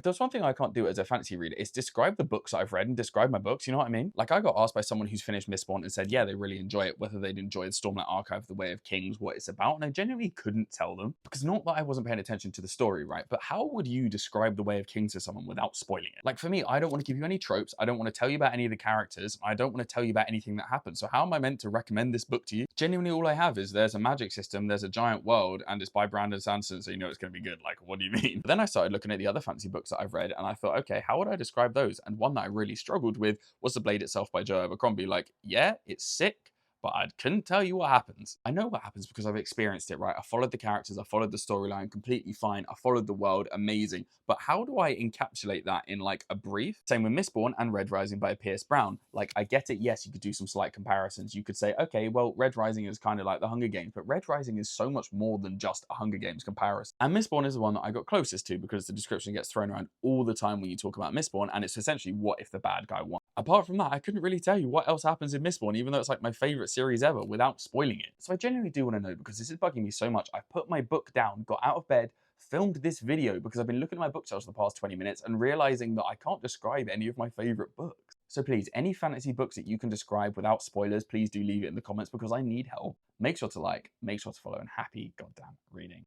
If there's one thing I can't do as a fantasy reader, it's describe the books I've read and describe my books, you know what I mean? Like, I got asked by someone who's finished Mistborn and said, yeah, they really enjoy it, whether they'd enjoy the Stormlight Archive, The Way of Kings, what it's about, and I genuinely couldn't tell them. Because not that I wasn't paying attention to the story, right? But how would you describe The Way of Kings to someone without spoiling it? Like, for me, I don't want to give you any tropes, I don't want to tell you about any of the characters, I don't want to tell you about anything that happens. So how am I meant to recommend this book to you? Genuinely, all I have is there's a magic system, there's a giant world, and it's by Brandon Sanderson, so you know it's going to be good. Like, what do you mean? But then I started looking at the other fantasy books that I've read, and I thought, okay, how would I describe those? And one that I really struggled with was The Blade itself by Joe Abercrombie. Like, yeah, it's sick, but I couldn't tell you what happens. I know what happens because I've experienced it, right? I followed the characters, I followed the storyline completely fine, I followed the world, amazing. But how do I encapsulate that in like a brief? Same with Mistborn and Red Rising by Pierce Brown. Like, I get it, yes, you could do some slight comparisons. You could say, okay, well, Red Rising is kind of like the Hunger Games, but Red Rising is so much more than just a Hunger Games comparison. And Mistborn is the one that I got closest to because the description gets thrown around all the time when you talk about Mistborn, and it's essentially what if the bad guy won. Apart from that, I couldn't really tell you what else happens in Mistborn, even though it's like my favorite series ever, without spoiling it. So I genuinely do want to know because this is bugging me so much. I've put my book down, got out of bed, filmed this video because I've been looking at my bookshelves for the past 20 minutes and realizing that I can't describe any of my favorite books. So please, any fantasy books that you can describe without spoilers, please do leave it in the comments because I need help. Make sure to like, make sure to follow, and happy goddamn reading.